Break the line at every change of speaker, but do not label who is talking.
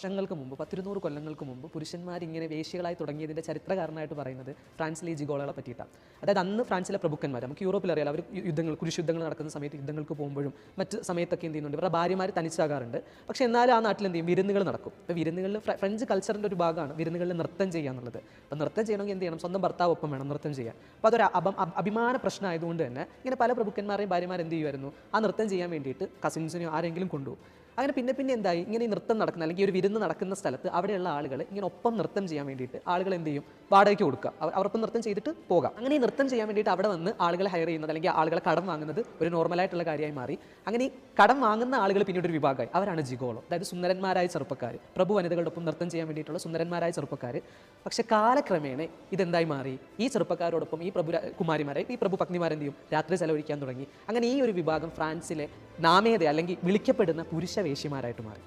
വർഷങ്ങൾക്ക് മുമ്പ് 100 കൊല്ലങ്ങൾക്ക് മുമ്പ് പുരുഷന്മാരിങ്ങനെ വേശ്യകളായി തുടങ്ങിയതിൻ്റെ ചരിത്രകാരനായിട്ട് പറയുന്നത് ഫ്രാൻസിലെ ജിഗോളകളെ പറ്റിയിട്ടാണ്. അതായത് അന്ന് ഫ്രാൻസിലെ പ്രഭുക്കന്മാർ, നമുക്ക് യൂറോപ്പിൽ അറിയാം, അവർ കുരിശുദ്ധങ്ങൾ നടക്കുന്ന സമയത്ത് യുദ്ധങ്ങൾക്ക് പോകുമ്പോഴും മറ്റ് സമയത്തൊക്കെ എന്ത് ചെയ്യുന്നുണ്ട്, ഇവരുടെ ഭാര്യമാർ തനിച്ചാകാറുണ്ട്. പക്ഷേ എന്നാലും ആ നാട്ടിൽ എന്ത് ചെയ്യും, വിരുന്നുകൾ നടക്കും. ഇപ്പോൾ വിരുന്നുകളിൽ ഫ്രഞ്ച് കൾച്ചറിൻ്റെ ഒരു ഭാഗമാണ് വിരുന്നുകളിൽ നൃത്തം ചെയ്യുക എന്നുള്ളത്. അപ്പോൾ നൃത്തം ചെയ്യണമെങ്കിൽ എന്ത് ചെയ്യണം, സ്വന്തം ഭർത്താവ് ഒപ്പം വേണം നൃത്തം ചെയ്യാൻ. അപ്പോൾ അതൊരു അഭിമാന പ്രശ്നമായതുകൊണ്ട് തന്നെ ഇങ്ങനെ പല പ്രഭുക്കന്മാരെയും ഭാര്യമാർ എന്ത് ചെയ്യുമായിരുന്നു, ആ നൃത്തം ചെയ്യാൻ വേണ്ടിയിട്ട് കസിൻസിനെയോ ആരെങ്കിലും കൊണ്ടുപോകും. അങ്ങനെ പിന്നെ എന്തായി, ഇങ്ങനെ ഈ നൃത്തം നടക്കുന്ന അല്ലെങ്കിൽ ഒരു വിരുന്ന് നടക്കുന്ന സ്ഥലത്ത് അവിടെയുള്ള ആളുകൾ ഇങ്ങനെ ഒപ്പം നൃത്തം ചെയ്യാൻ വേണ്ടിയിട്ട് ആളുകൾ എന്ത് ചെയ്യും, വാടകയ്ക്ക് കൊടുക്കുക, അവരൊപ്പം നൃത്തം ചെയ്തിട്ട് പോകാം. അങ്ങനെ ഈ നൃത്തം ചെയ്യാൻ വേണ്ടിയിട്ട് അവിടെ വന്ന് ആളുകളെ ഹയർ ചെയ്യുന്നത് അല്ലെങ്കിൽ ആളുകളെ കടം വാങ്ങുന്നത് ഒരു നോർമലായിട്ടുള്ള കാര്യമായി മാറി. അങ്ങനെ ഈ കടം വാങ്ങുന്ന ആളുകൾ പിന്നീട് ഒരു വിഭാഗമായി, അവരാണ് ജിഗോളോ. അതായത് സുന്ദരന്മാരായ ചെറുപ്പക്കാർ, പ്രഭു വനിതകളുടെ ഒപ്പം നൃത്തം ചെയ്യാൻ വേണ്ടിയിട്ടുള്ള സുന്ദരന്മാരായ ചെറുപ്പക്കാർ. പക്ഷേ കാലക്രമേണ ഇതെന്തായി മാറി, ഈ ചെറുപ്പക്കാരോടൊപ്പം ഈ പ്രഭു കുമാരിമാരെ, ഈ പ്രഭു പത്നിമാരെന്ത് ചെയ്യും, രാത്രി ചെലവഴിക്കാൻ തുടങ്ങി. അങ്ങനെ ഈ ഒരു വിഭാഗം ഫ്രാൻസിലെ നാമേത അല്ലെങ്കിൽ വിളിക്കപ്പെടുന്ന പുരുഷ വേശ്യമാരായിട്ട് മാറി.